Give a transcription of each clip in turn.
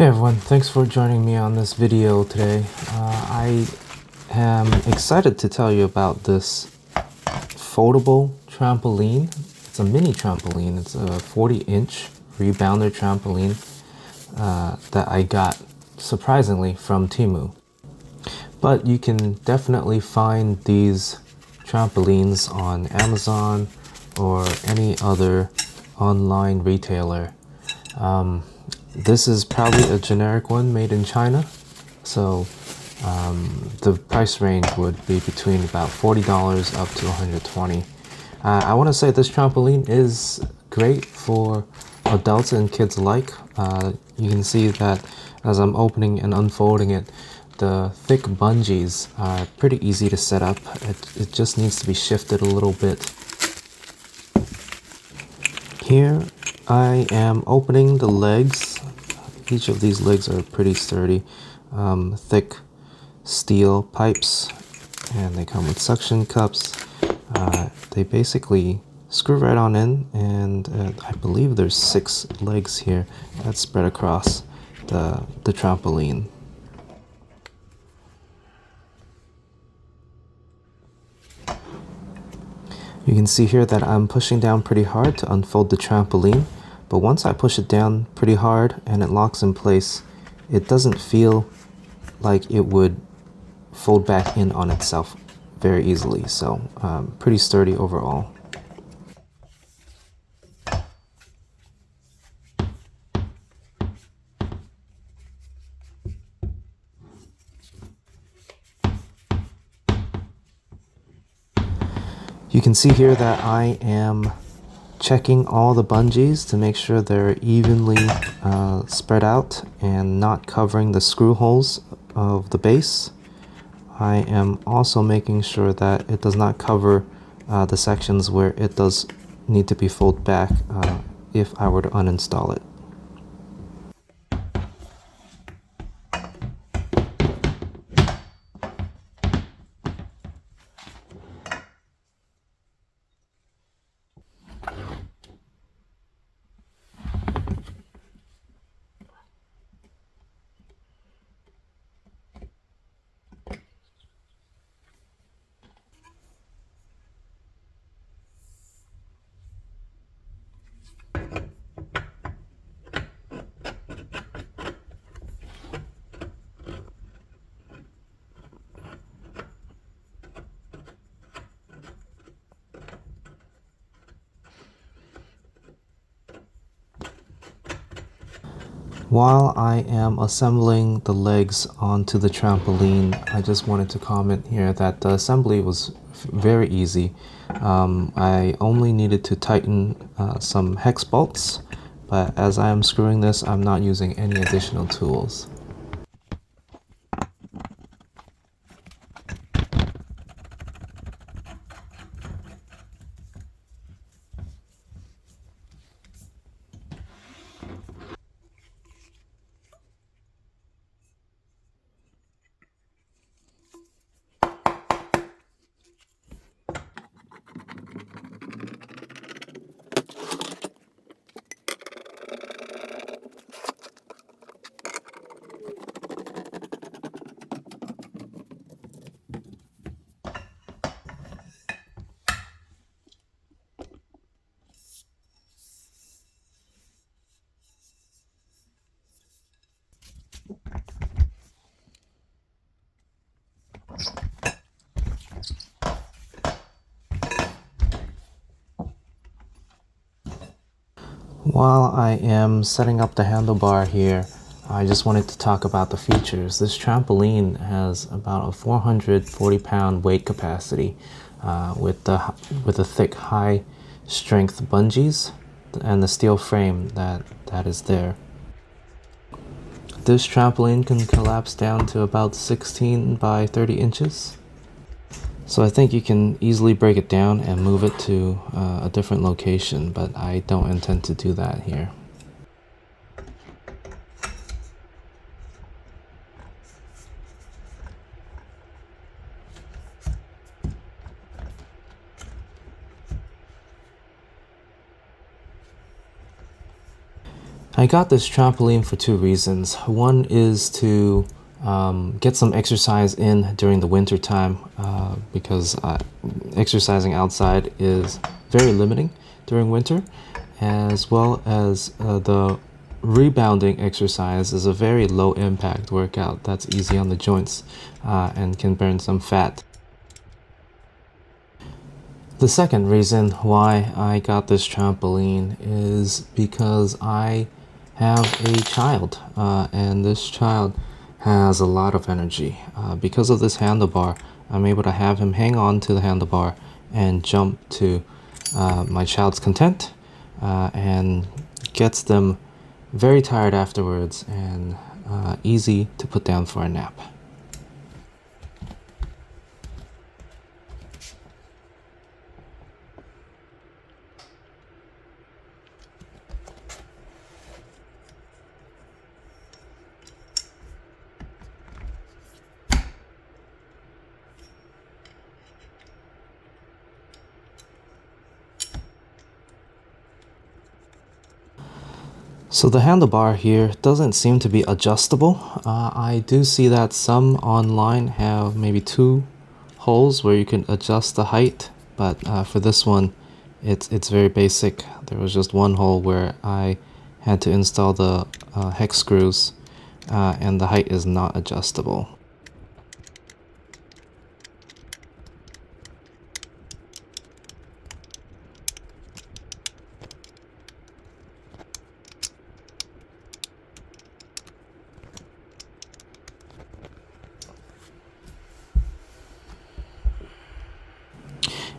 Hey everyone, thanks for joining me on this video today. I am excited to tell you about this foldable trampoline. It's a mini trampoline. It's a 40-inch rebounder trampoline that I got surprisingly from Temu. But you can definitely find these trampolines on Amazon or any other online retailer. This is probably a generic one made in China, so the price range would be between about $40 up to $120. I want to say this trampoline is great for adults and kids alike. You can see that as I'm opening and unfolding it, the thick bungees are pretty easy to set up. It just needs to be shifted a little bit. Here I am opening the legs. Each of these legs are pretty sturdy, thick steel pipes, and they come with suction cups. They basically screw right on in, and I believe there's 6 legs here that spread across the trampoline. You can see here that I'm pushing down pretty hard to unfold the trampoline, but once I push it down pretty hard and it locks in place, it doesn't feel like it would fold back in on itself very easily, so pretty sturdy overall. You can see here that I am checking all the bungees to make sure they're evenly spread out and not covering the screw holes of the base. I am also making sure that it does not cover the sections where it does need to be folded back if I were to uninstall it. While I am assembling the legs onto the trampoline, I just wanted to comment here that the assembly was very easy. I only needed to tighten some hex bolts, but as I am screwing this, I'm not using any additional tools. While I am setting up the handlebar here, I just wanted to talk about the features. This trampoline has about a 440-pound weight capacity with a thick, high-strength bungees and the steel frame that is there. This trampoline can collapse down to about 16 by 30 inches. So I think you can easily break it down and move it to a different location, but I don't intend to do that here. I got this trampoline for two reasons. One is to get some exercise in during the winter time because exercising outside is very limiting during winter, as well as the rebounding exercise is a very low impact workout that's easy on the joints and can burn some fat. The second reason why I got this trampoline is because I have a child and this child has a lot of energy. Because of this handlebar, I'm able to have him hang on to the handlebar and jump to my child's content and gets them very tired afterwards and easy to put down for a nap. So the handlebar here doesn't seem to be adjustable. I do see that some online have maybe two holes where you can adjust the height, but for this one it's very basic. There was just one hole where I had to install the hex screws and the height is not adjustable.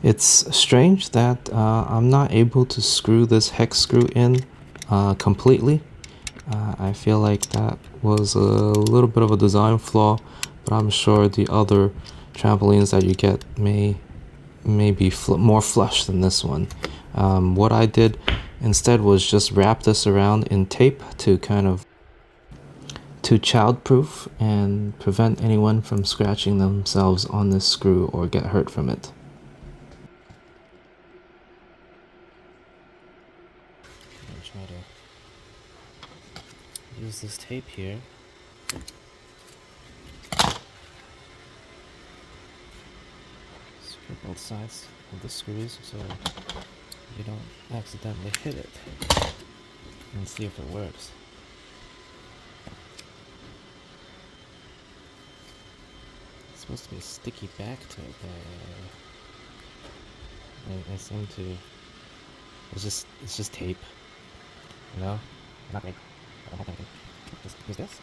It's strange that I'm not able to screw this hex screw in completely. I feel like that was a little bit of a design flaw, but I'm sure the other trampolines that you get may be more flush than this one. What I did instead was just wrap this around in tape to child-proof and prevent anyone from scratching themselves on this screw or get hurt from it. Try to use this tape here. Screw both sides of the screws so you don't accidentally hit it, and see if it works. It's supposed to be a sticky back to it, but I seem to. It's just tape. You know? Not big. I don't have anything. Just use this.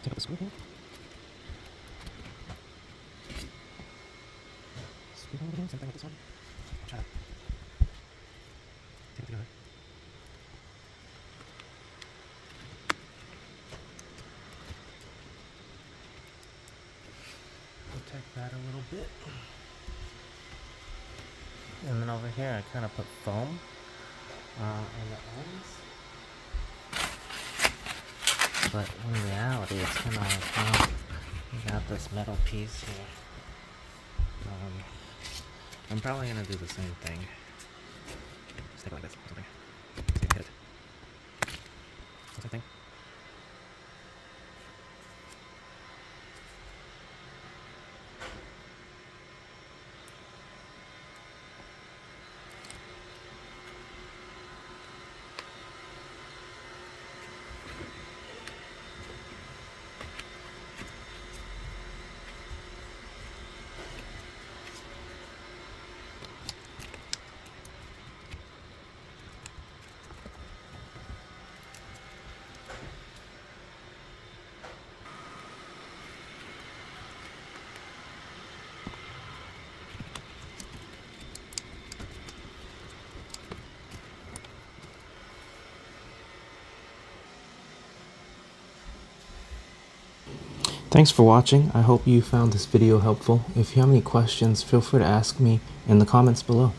Take out the screw here. Screw over here. Same thing with this one. Try to take it together. Protect that a little bit. And then over here, I kind of put foam on the ends. But in reality, it's kind of like, we got this metal piece here. I'm probably going to do the same thing. Just take it like this or something. See if you hit it. Same thing. Thanks for watching. I hope you found this video helpful. If you have any questions, feel free to ask me in the comments below.